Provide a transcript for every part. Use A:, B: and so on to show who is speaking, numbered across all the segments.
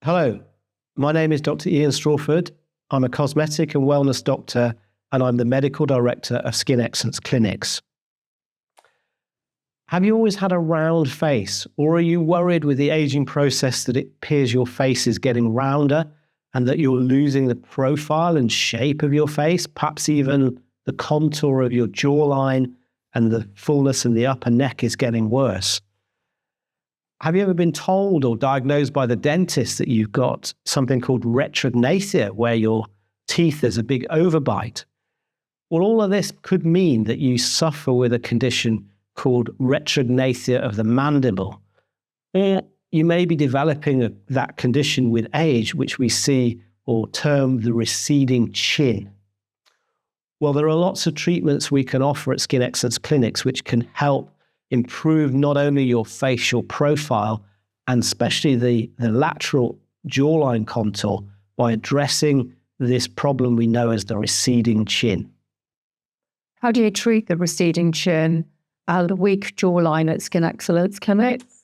A: Hello, my name is Dr. Ian Strawford. I'm a cosmetic and wellness doctor, and I'm the medical director of SkinEx Clinics. Have you always had a round face, or are you worried with the aging process that it appears your face is getting rounder and that you're losing the profile and shape of your face, perhaps even the contour of your jawline and the fullness in the upper neck is getting worse? Have you ever been told or diagnosed by the dentist that you've got something called Retrognathia, where your teeth is a big overbite? Well, all of this could mean that you suffer with a condition called Retrognathia of the mandible. Or you may be developing that condition with age, which we see or term the receding chin. Well, there are lots of treatments we can offer at SkinEx Clinics which can help improve not only your facial profile and especially the lateral jawline contour by addressing this problem we know as the receding chin.
B: How do you treat the receding chin and the weak jawline at SkinEx Clinics?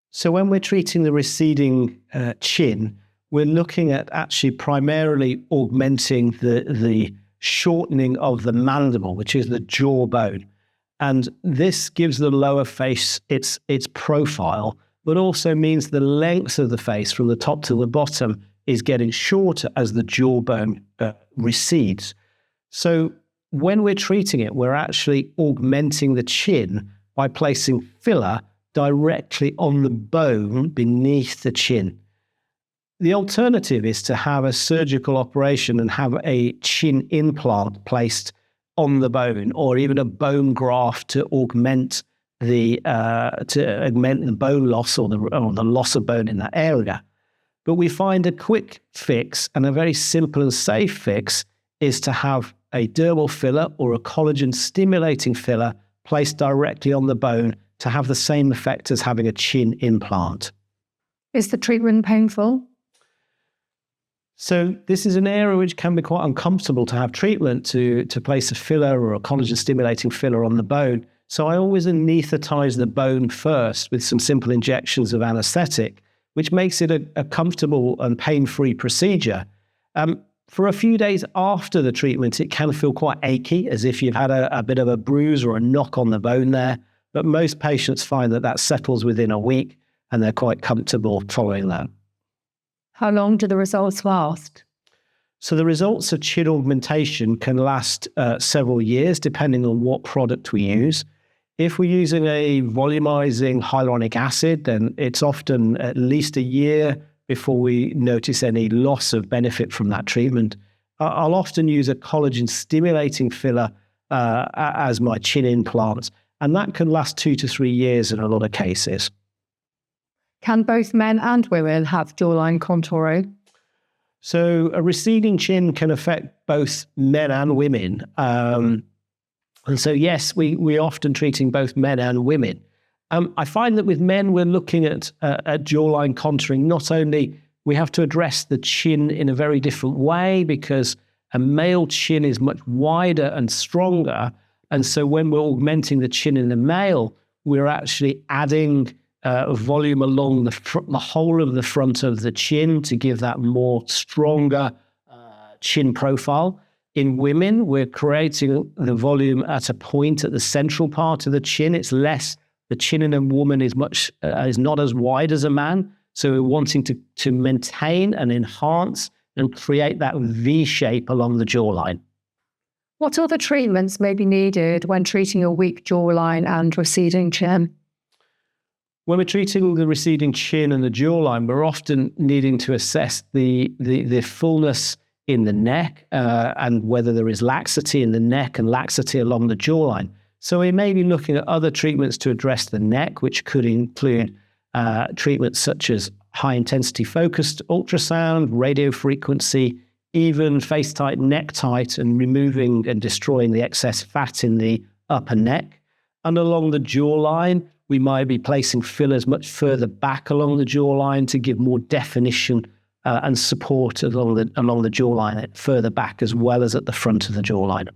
A: So when we're treating the receding chin, we're looking at actually primarily augmenting the shortening of the mandible, which is the jawbone. And this gives the lower face its profile, but also means the length of the face from the top to the bottom is getting shorter as the jawbone recedes. So when we're treating it, we're actually augmenting the chin by placing filler directly on the bone beneath the chin. The alternative is to have a surgical operation and have a chin implant placed on the bone, or even a bone graft to augment the bone loss or the loss of bone in that area. But we find a quick fix and a very simple and safe fix is to have a dermal filler or a collagen stimulating filler placed directly on the bone to have the same effect as having a chin implant.
B: Is the treatment painful?
A: So this is an area which can be quite uncomfortable to have treatment, to place a filler or a collagen stimulating filler on the bone. So I always anesthetize the bone first with some simple injections of anesthetic, which makes it a comfortable and pain-free procedure. For a few days after the treatment, it can feel quite achy, as if you've had a bit of a bruise or a knock on the bone there. But most patients find that settles within a week and they're quite comfortable following that.
B: How long do the results last?
A: So the results of chin augmentation can last several years, depending on what product we use. If we're using a volumizing hyaluronic acid, then it's often at least a year before we notice any loss of benefit from that treatment. I'll often use a collagen stimulating filler as my chin implant, and that can last 2 to 3 years in a lot of cases.
B: Can both men and women have jawline contouring?
A: So a receding chin can affect both men and women. And so, yes, we're often treating both men and women. I find that with men, we're looking at jawline contouring. Not only we have to address the chin in a very different way because a male chin is much wider and stronger. And so when we're augmenting the chin in the male, we're actually adding volume along the whole of the front of the chin to give that more stronger chin profile. In women, we're creating the volume at a point at the central part of the chin. It's less. The chin in a woman is not as wide as a man. So we're wanting to maintain and enhance and create that V shape along the jawline.
B: What other treatments may be needed when treating a weak jawline and receding chin?
A: When we're treating the receding chin and the jawline, we're often needing to assess the fullness in the neck and whether there is laxity in the neck and laxity along the jawline. So we may be looking at other treatments to address the neck, which could include treatments such as high-intensity focused ultrasound, radio frequency, even face-tight, neck-tight, and removing and destroying the excess fat in the upper neck. And along the jawline, we might be placing fillers much further back along the jawline to give more definition and support along the jawline further back as well as at the front of the jawline.